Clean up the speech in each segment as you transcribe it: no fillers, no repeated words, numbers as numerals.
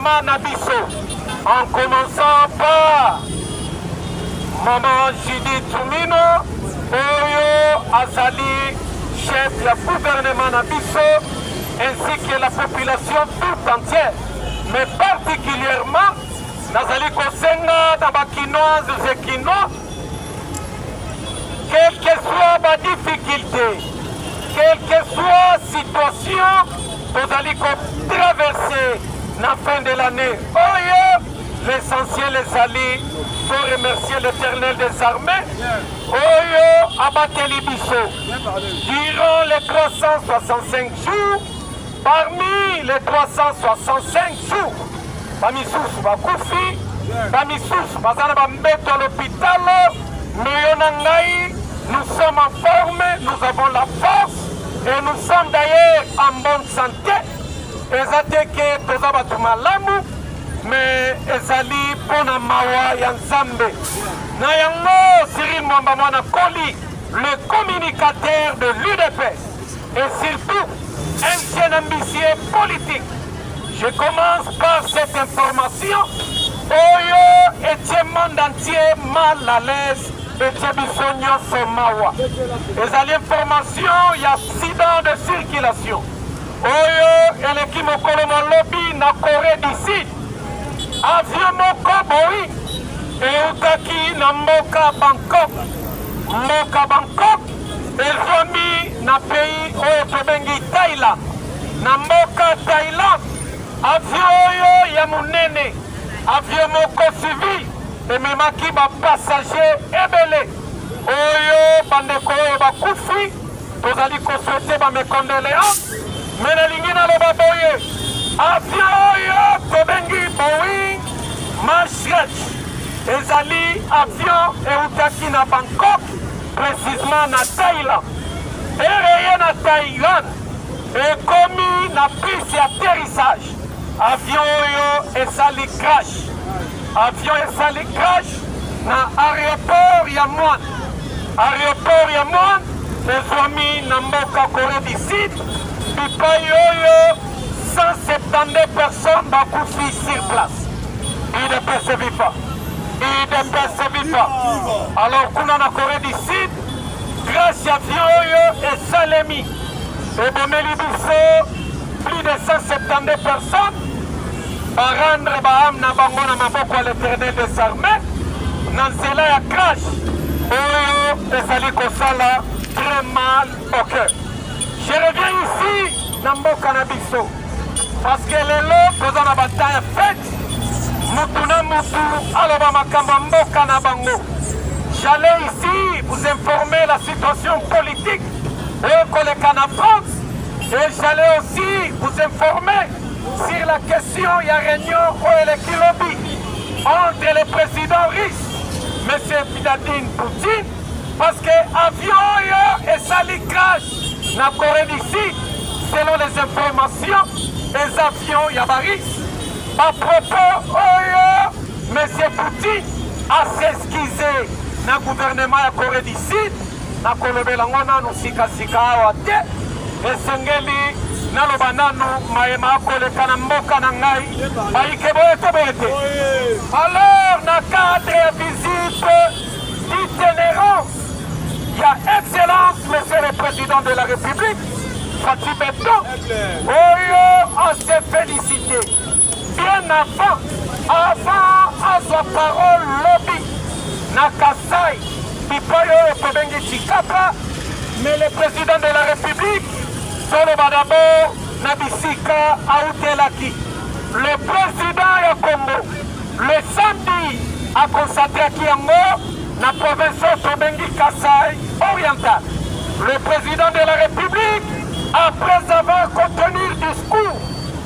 Nabiso, en commençant par Maman Judith Tumino, Oyo Azali, chef du gouvernement Nabiso, ainsi que la population toute entière, mais particulièrement Nazali Kosenga, Nabakinois, Zekinois, quelle que soit ma difficulté, quelle que soit la situation, vous allez traverser la fin de l'année. Oh, l'essentiel est allé pour remercier l'Éternel des armées. Oh, Abateli Bisso. Durant les 365 jours, parmi les 365 jours, parmi tous, Bakoufi, parmi tous, Bazana Bambeto à l'hôpital, nous sommes en forme, nous avons la force et nous sommes d'ailleurs en bonne santé. Ezate ke toza batu malamu, mais ezali pona mawa ya Nzambe. Na yango Cyril Mwamba Mwana Koli, le communicateur de l'UDPS, et surtout un ambitieux politique. Je commence par cette information. Oyo etie monde entier mal à l'aise. Etie bisonyo somawa. Ezali information, il y a accident de circulation. Oyo eleki mokolo malobi na Corée du Sud. Avion moko boyi eutaki na mboka Bangkok. Mboka Bangkok ezwami na pays oyo tobengi Thaïlande. Na mboka Thaïlande avion oyo ya munene, avion moko civil ememaki bapassager ebele. Oyo bandeko oyo bakufi tozali koswete bamekondoléance. Mais nalingi naloba boye avion oyo tobengi Boeing Max ezali avion eutaki na Bangkok, précisément na Thaïlande. Ereye na Thaïlande ekomi na piste atterrissage. Avion oyo esali crash. Avion esali crash na aéroport ya Mwan. Aéroport ya Mwan ezwami na mboka Corée du Sud. Pipayoyo 172 personnes bakufi sur place. UDPS se vit pas. UDPS se vit pas. Alors kuna na Corée du Sud, grâce à Vioyo et Salemi, et Bomeli Bisso, plus de 172 personnes, par rendre Baham na bango na maboko à l'Éternel des armées, Nansela ya crash. Oyo ezali kosala très mal au cœur. Je reviens ici, Namboka Nabiso, parce que les lots posant la bataille faite, Mutuna Mutu, Aloba Makamba Mboka Nabango. J'allais ici vous informer la situation politique au Kolekana France, et j'allais aussi vous informer sur la question, il y a réunion au Elekilobi entre le président russe, M. Vladimir Poutine, parce que avion et sali crash. La Corée du Sud, selon les informations, les avions Yabaris, à propos, M. Poutine a s'excusé dans le gouvernement de la Corée du Sud, na Kolobelangona, nous sika awate, et Sengeli, na lobananu, maema koleka na mboka na ngai, baikeboete boete. Alors, na cadre de visite d'itinérance, il y a excellence, monsieur le président de la République, Fatih Beton, on s'est félicité. Bien avant à sa parole lobby, Nakasai, Pipayo Tobengi Chikapa, mais le président de la République, Solo Badabo, Nabisika Aoutelaki, le président ya Congo, le samedi, a consacré à Kiango, la province Tobengi Kasai oriental. Le président de la République, après avoir contenu le discours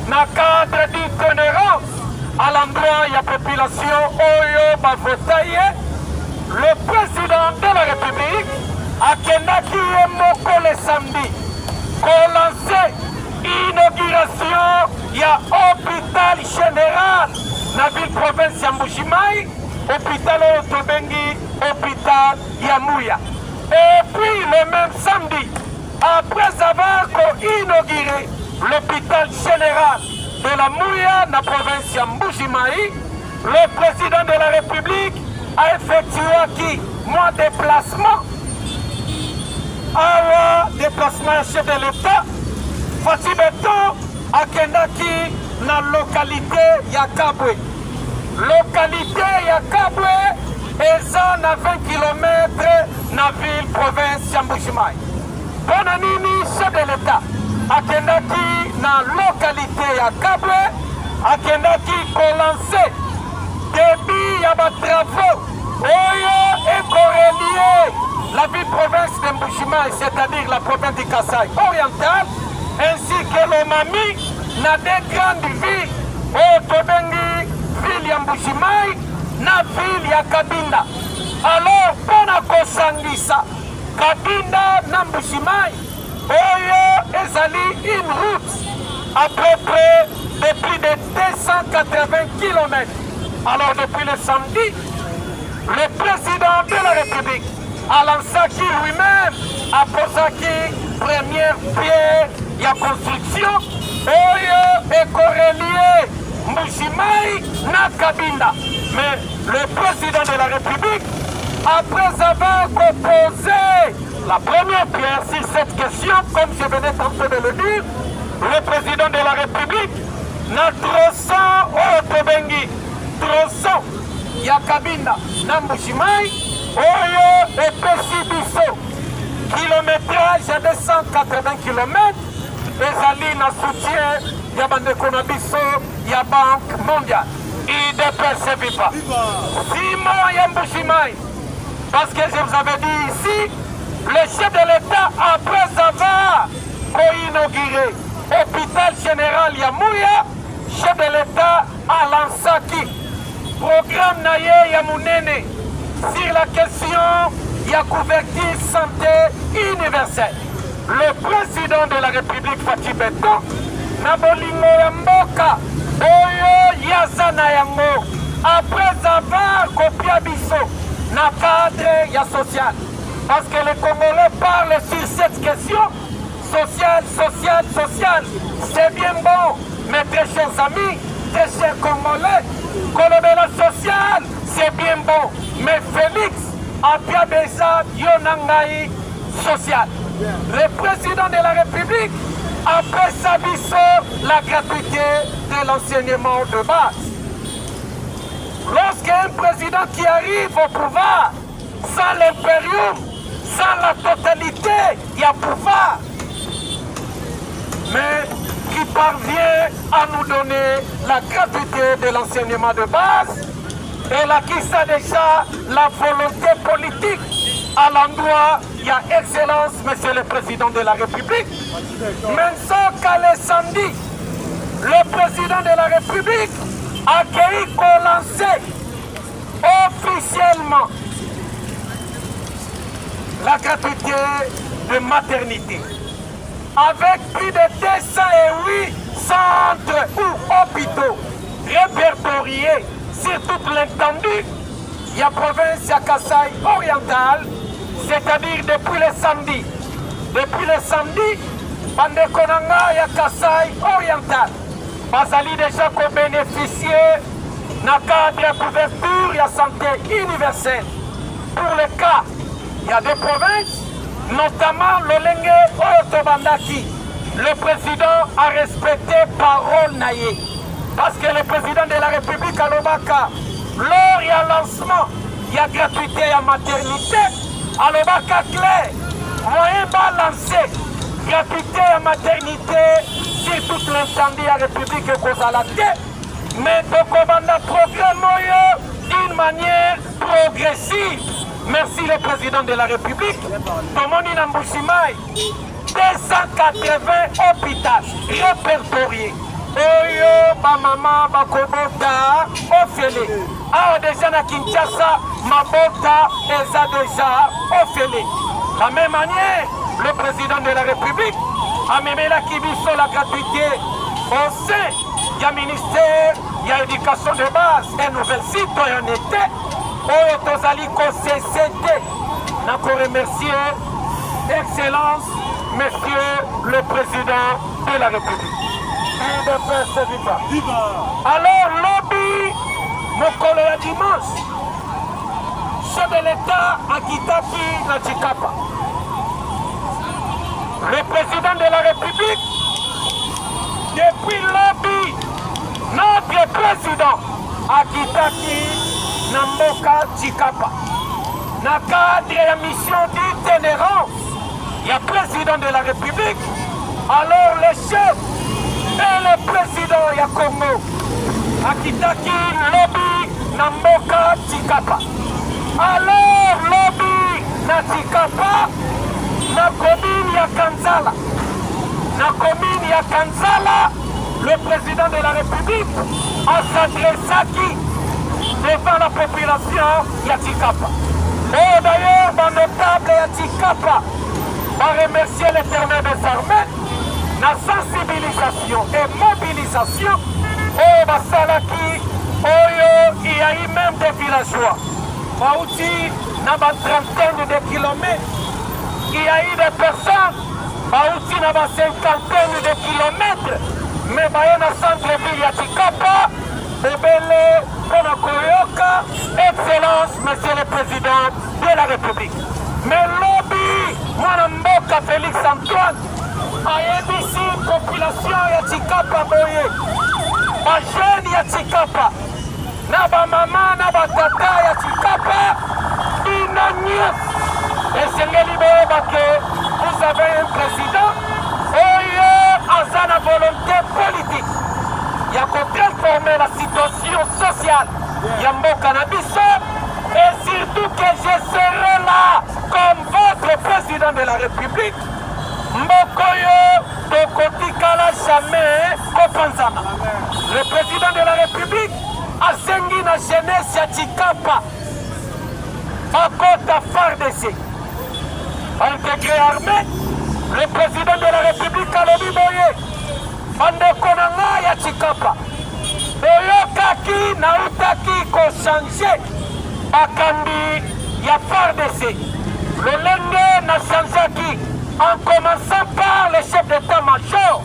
dans le cadre d'itinérance à l'endroit de la population Oyo Bavotaye, le président de la République a Kendaki Moko le samedi pour lancer inauguration il y a hôpital général dans la ville province Yambushimai, hôpital Tobengi, hôpital Yamouya. Et puis le même samedi, après avoir inauguré l'hôpital général de la Mouya, la province de Mbujimaï, le président de la République a effectué mon déplacement, déplacement chef de l'État, Fati Beto, à Kendaki, dans la localité Yakabwe. Localité Yakabwe, et ça, à 20 km de la ville, province de Mbujimaï. Bonanini, chef de l'État, à Kendaki, dans la localité Yakabwe, à Kendaki, Kolancé, débit, il y a des travaux, et corrélié la ville province de Mbujimaï, c'est-à-dire la province du Kasaï oriental, ainsi que l'Omami, dans des grandes villes, au Tobengi, ville de Mbujimaï, na ville ya Kabinda. Alors, pour Kosangisa, Kabinda na Mbujimaï, oyo ezali une route à peu près de plus de 280 km. Alors, depuis le samedi, le président de la République, Alain Saki lui-même, a posé première pierre de la construction, oyo est corrélié Mbujimaï na Kabinda. Mais le président de la République, après avoir proposé la première pierre sur cette question, comme je venais tantôt de le dire, le président de la République n'a trossant au Tobengi, trossant Yakabinda na Mbujimaï, oyo et Pessibiso, kilométrage à 280 km, et Zali na soutien Yabandeko na biso, ya Banque mondiale. IDPS Viva. Simon Yambujimaï. Parce que je vous avais dit ici, le chef de l'État, après avoir inauguré l'hôpital général Yamouya, chef de l'État Alain Saki, programme Naye Yamounene sur la question de la couverture santé universelle. Le président de la République Fati Beto, Nabolingo Yamboka, Oyo Yazana Yango, après avoir copié Bisso, na cadre social. Parce que les Congolais parlent sur cette question, sociale. C'est bien bon, mais très chers amis, très chers Congolais, Colobela social, c'est bien bon. Mais Félix a bien déjà Yonangaï social. Le président de la République après sa biso la gratuité de l'enseignement de base. Lorsqu'un président qui arrive au pouvoir sans l'impérium, sans la totalité, il y a pouvoir, mais qui parvient à nous donner la gratuité de l'enseignement de base, et là qui sait déjà la volonté politique à l'endroit, il y a excellence, monsieur le président de la République. Même qu'à le samedi, le président de la République a accueilli pour lancer officiellement la gratuité de maternité. Avec plus de 208 centres ou hôpitaux répertoriés sur toute l'étendue, il y a province à Kasaï oriental, c'est-à-dire depuis le samedi. Depuis le samedi, Pandekonanga et Kasaï oriental, Basali déjà qu'on bénéficier d'un cadre de couverture et de santé universelle. Pour le cas, il y a des provinces, notamment l'Olenge Otobandaki. Le président a respecté parole naïe. Parce que le président de la République à l'Obaka, lors il y a lancement, il y a gratuité et maternité, à l'Obaka clair, moyen balancé, gratuité et maternité sur toute l'incendie à la République et Kozalate, mais Tokobanda programme d'une manière progressive. Merci le président de la République. Tomoni Mbujimaï, 280 hôpitaux répertoriés. Oyo, ba maman, ba kobota, ofele. Ah, déjà na Kinshasa, ma bota, eza déjà ofele. De la même manière, le président de la République a même la kibiso la gratuité au sein du ministère, il y a éducation de base et nouvelle citoyenneté. Oyo tozali ko CCT. N'a ko remercier, Excellence, Monsieur le Président de la République. UDPS viva. Alors lobby mokolo ya dimanche, chef de l'État akitaki na Tshikapa. Le président de la République, depuis lobby, notre président akitaki na mboka Tshikapa. Na cadre ya mission d'itinérance, il y a président de la République, alors le chef et le président ya Congo akitaki lobby na mboka Tshikapa. Alors lobby na Tshikapa na commune ya Kanzala. Na commune ya Kanzala, le président de la République a s'adressé devant la population ya Tshikapa. Et d'ailleurs, mon notable ya Tshikapa va remercier l'Éternel des armées, la sensibilisation et mobilisation au Basalaki, il y a eu même des villageois. Aussi, dans une trentaine de kilomètres, il y a eu des personnes, aussi dans une cinquantaine de kilomètres, mais dans le centre-ville ya Tshikapa, Bébélé, Konakoyoka, Excellence, Monsieur le Président de la République. Mais lobby, Mwanamboka Félix Antoine, a ici population ya Tshikapa boye. Ma jeune ya Tshikapa, na ba maman, na ba tata ya Tshikapa, inanyes. Et c'est que vous avez un président, a sa volonté politique. Il y a qu'à transformer la situation sociale. Il y a un cannabis. Et surtout que je serai là comme votre président de la République. Mbokoyo Tokotikala jamais Kopanzana. Le président de la République a sengi na jeunesse ya Tshikapa. Bakota FARDC. Intégré armée, le président de la République a lobby boye. Bandeko na nga ya Tshikapa. Boyokaki nautaki ko changer bakambi ya FARDC. Lolenge na changeaki en commençant par le chef d'état-major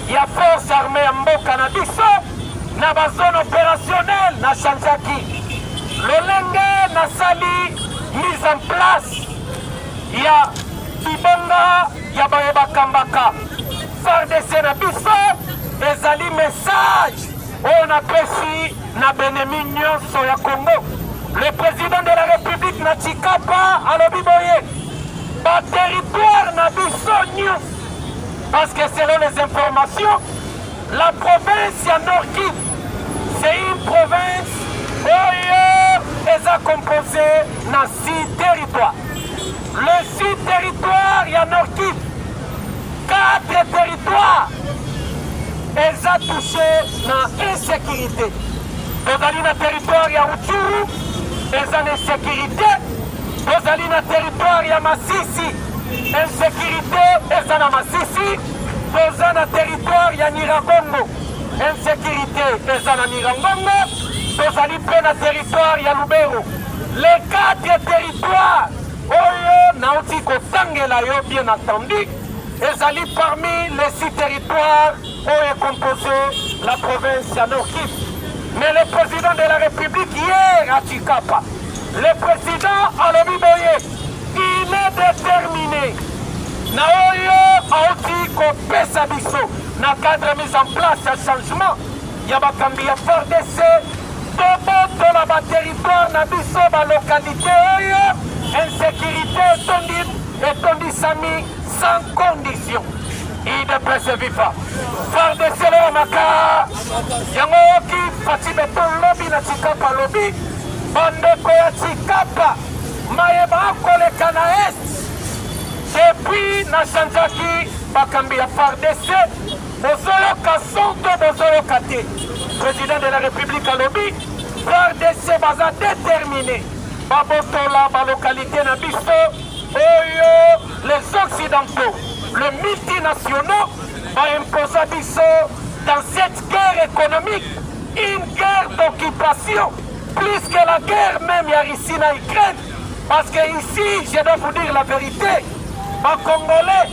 ya force armée ya mboka na biso na ba zone opérationnelle na changeaki. Lolenge na sali mise en place ya bibonga ya baye bakambaka FARDC na biso ezali message on apesi na benemi nyonso ya Congo. Le président de la République na Tshikapa alobi boye ba territoire na biso nyonso parce que selon les informations la province ya Nord Kivu c'est une province oyo eza composée na 6 territoires. Le 6 territoires ya Nord Kivu, 4 territoires eza touché na insécurité. Tozali na territoire ya Rutshuru eza na insécurité. Tozali na territoire ya Masisi, insécurité eza na Masisi. Toza na territoire ya Nyiragongo, insécurité eza na Nyiragongo. Tozali pe na territoire ya Lubero. Les 4 territoires oyo nauti kotangela yo bien entendu ezali parmi les 6 territoires oyo composé la province ya Nord Kivu. Mais le président de la République hier à Tshikapa, le président alobi boye, il est déterminé na oyo auti kopesa biso na cadre mise en place ya changement ya bakambi ya FARDC tobotola ba territoire na biso ba localité oyo insécurité etondisami sans condition. UDPS viva. FARDC le maka yango oki fati beton lobby na Tshikapa lobby bandeko ya Tshikapa mayeba akoleka na est depuis na chanjaki bakambi ya FARDC bozoyoka sonto bozoyoka te. Président de la République à lobby FARDC baza déterminé babotola ba localité na biso oyo les occidentaux le multinationaux va imposer biso dans cette guerre économique une guerre d'occupation plus que la guerre même ya Russie na Ukraine parce que ici je dois vous dire la vérité ba Congolais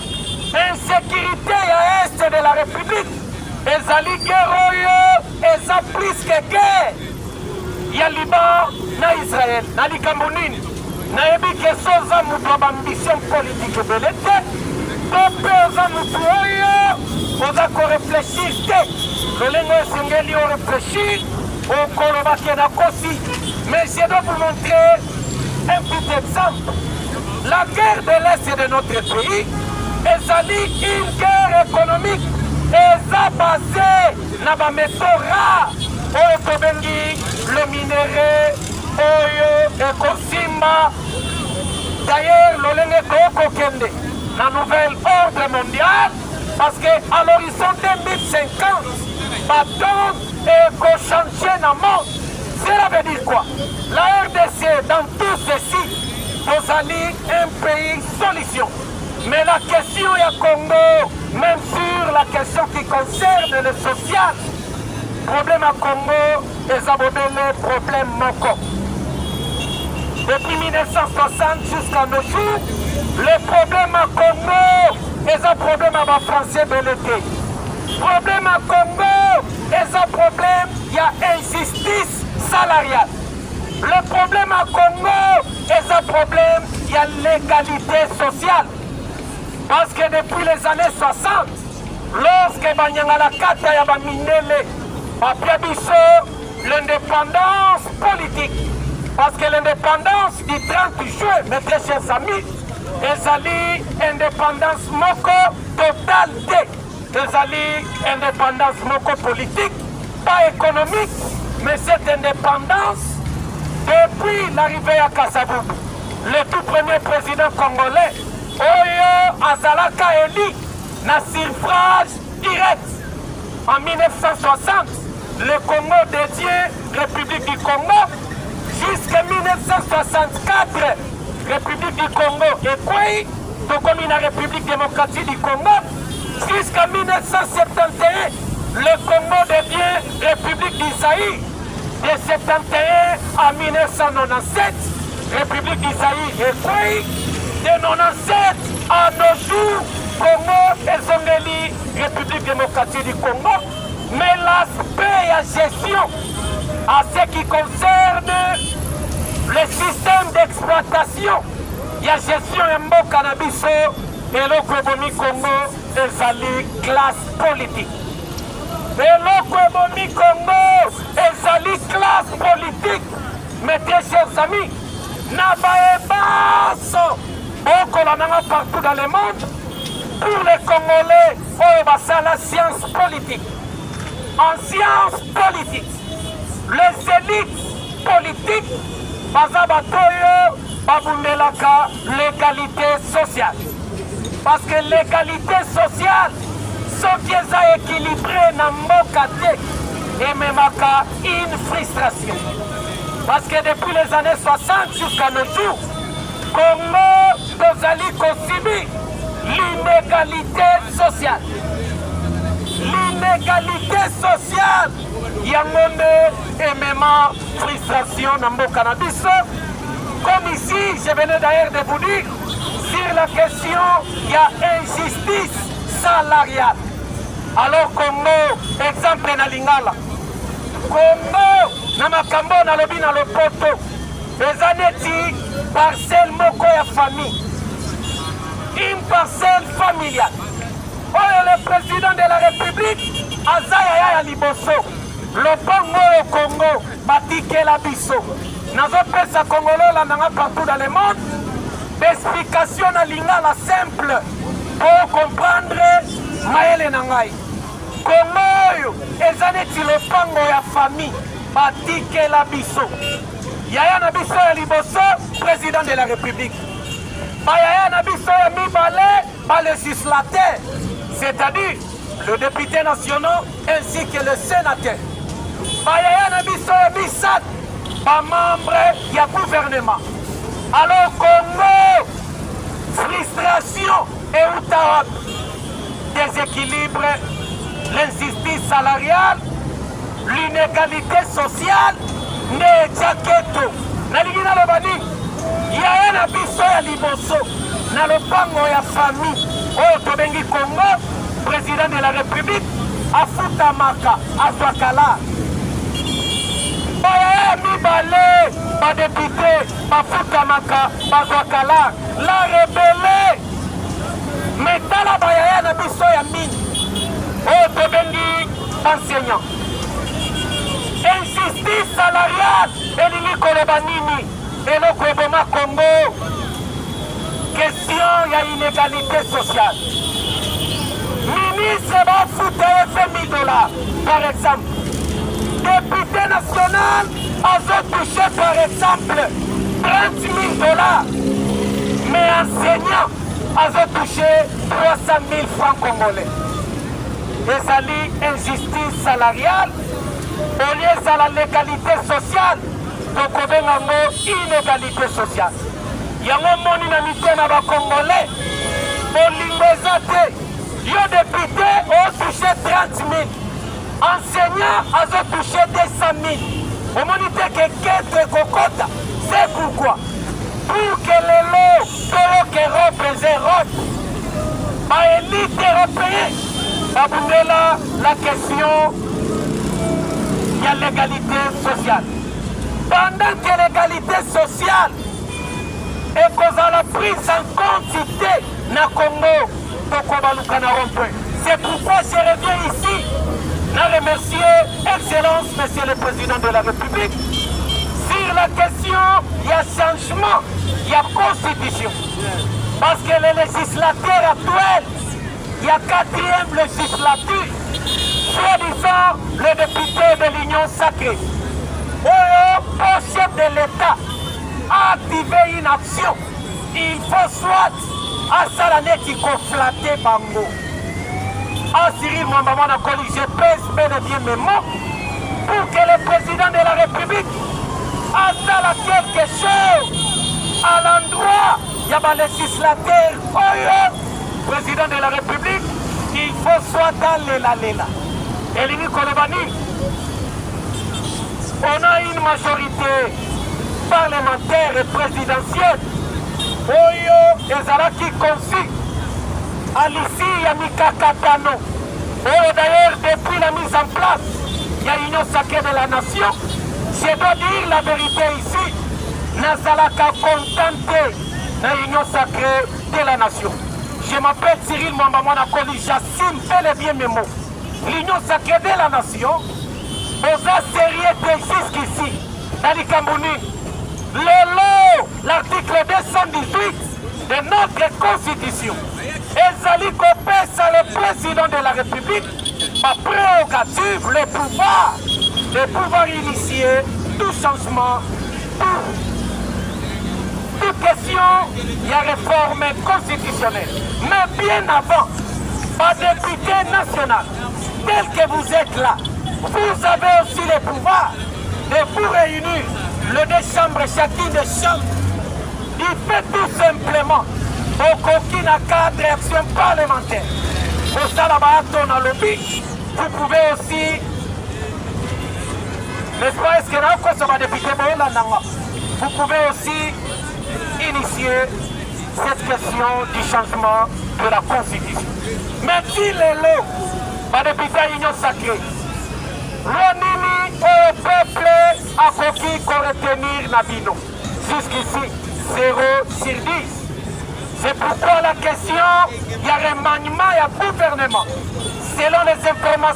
insécurité à est de la République ezali guerre oyo eza plus que guerre ya Liban na Israël. Na likambo nini nayebi ke so oza moto ya baambition politique ebele te to mpe oza moto oyo oza koreflechir te lolenge oyo esengeli oreflechir okolobake na kosi. Mais je dois vous montrer un petit exemple. La guerre de l'Est de notre pays est une guerre économique et basée na ba métaux rares oyo tobengi le minerai oyo ekosimba. D'ailleurs lolenge kokokende na nouvel ordre mondial parce que à l'horizon 2050 baton ekochange na monde. Cela veut dire quoi? La RDC dans tout ceci Bozali un pays solution. Mais la question est à Congo, même sur la question qui concerne le social, problème à Congo, les abonnés, problème Moko. Depuis 1960 jusqu'à nos jours, le problème à Congo est un problème à ma français de l'été. Problème à Congo est un problème, il y a injustice salariale. Le problème à Congo est un problème, il y a l'égalité sociale. Parce que depuis les années 60, lorsque Banyangala Kata ya Bamindele, l'indépendance politique, parce que l'indépendance du 30 juin, mes très chers amis, ezali indépendance moko totalité, ezali indépendance moko politique, pas économique, mais cette indépendance, depuis l'arrivée à Kasavubu, le tout premier président congolais, Oyo Azalaka élu, na suffrage direct. En 1960, le Congo détient République du Congo, jusqu'en 1964, République du Congo et Kouai, comme la République démocratique du Congo, jusqu'en 1971, le Congo devient République d'Isaïe. De 71 à 1997, République d'Isaïe et Kouai. De 1997 à nos jours, Congo et Zongeli, République démocratique du Congo. Mais l'aspect et la gestion, à ce qui concerne le système d'exploitation, il y a gestion et mot cannabis et le Kobomi Congo et Zali classe politique. Et le Kobomi Congo et Zali classe politique. Mes très chers amis, Nabaebaso, beaucoup la partout dans le monde, pour les Congolais, c'est la science politique. En science politique, les élites politiques, Bazabatoyo, Babundelaka, l'égalité sociale. Parce que l'égalité sociale, ce qui est équilibré dans Mokate, et même une frustration. Parce que depuis les années 60 jusqu'à nos jours, Congo, Bozali subit l'inégalité sociale. L'inégalité sociale, il y a et même frustration dans mon cannabis. Comme ici, je venais d'ailleurs de vous dire, sur la question, il y a injustice salariale. Alors Congo, exemple na Lingala, Congo, na makambo na lobi na lopoto, les années parcelle moko ya famille, une parcelle familiale. Oyo le président de la République, Azaya ya Liboso, le Congo au Congo, Batike la Bisso. Nazopesa Congolais la nanga partout dans le monde, d'explication na lingala simple pour comprendre Maël Nangai. Congo, ezaneti le pango ya famille, Batike la Bisso. Yaya Nabiso ya Liboso, président de la République. Yaya Nabiso ya Mibale, par législateur, c'est-à-dire le député national ainsi que le sénateur. Yaya Nabiso ya Bissat, par membre du gouvernement. Alors Congo, frustration et outarab, déséquilibre, l'injustice salariale, l'inégalité sociale, ne jaketo. Naligina lobani, yaya na biso ya liboso, na lopango ya famille, oyo tobengi Congo, président de la République, afutamaka azwakala bayaya mibale badepute bafutamaka bazwakala la rebele metala bayaya na biso ya mini oyo tobengi enseignant. Injustice salariale elingi koloba nini eloko eboma Congo? Question ya inégalité sociale. Ministre bafuta ye $20 par exemple. Député national a touché par exemple $30 000. Mais enseignant a touché 300 000 francs congolais. Et ça lit injustice salariale au lieu de la légalité sociale. Donc on a inégalité sociale. Il y a un monde dynamité dans les Congolais. Pour l'ingénieur, il y a des députés qui ont touché 30 000. Enseignants ont touché 200 000. Au monde que 4 cocottes, c'est pourquoi. Pour que les lots que représentent l'élite européenne, la question de la l'égalité sociale. Pendant que l'égalité sociale est causée la prise en compte na Congo, c'est pourquoi je reviens ici à remercier Excellence, Monsieur le Président de la République, sur la question il y a changement, il y a constitution. Parce que les législateurs actuels, il y a 4e législature, soi-disant le député de l'Union sacrée, au chef de l'État, a activé une action. Il faut soit à Salané qui conflaté Bango. À Cyril Mwambamana Koli, je pèse bel et bien mes mots pour que le président de la République a ça quelque chose à l'endroit. Il y a des législateurs, président de la République, il faut soit dans l'éla. Et l'Uni Kolobani, on a une majorité parlementaire et présidentielle. Oyo ezalaki conçu à l'issue ya Mikakatano. Oyo d'ailleurs depuis la mise en place, il y a l'Union sacrée de la nation. Je dois dire la vérité ici. Nazalaka contenté de l'Union sacrée de la nation. Je m'appelle Cyril Mwambamana Koli, j'assume bel et bien mes mots. L'Union sacrée de la nation, aux sérieux jusqu'ici, dans les Camerounais. L'article 218 de notre constitution, Ezali Kopesa, le président de la République, ma prérogative, le pouvoir initier tout changement, toute question, il y a réforme constitutionnelle. Mais bien avant, par député national, tel que vous êtes là, vous avez aussi le pouvoir de vous réunir. Le deux chambres, chacune des chambres, il fait tout simplement aucune cadre d'action parlementaire. Pour ça, là-bas, on a lobby. Vous pouvez aussi, n'est-ce pas, est-ce que là, ça va député, vous pouvez aussi initier cette question du changement de la Constitution. Mais si les lots, va député à l'Union sacrée, l'ONIMI au peuple a conquis qu'on retenir Nabino. Jusqu'ici, 0 sur 10. C'est pourquoi la question, il y a remaniement, il y a gouvernement. Selon les informations.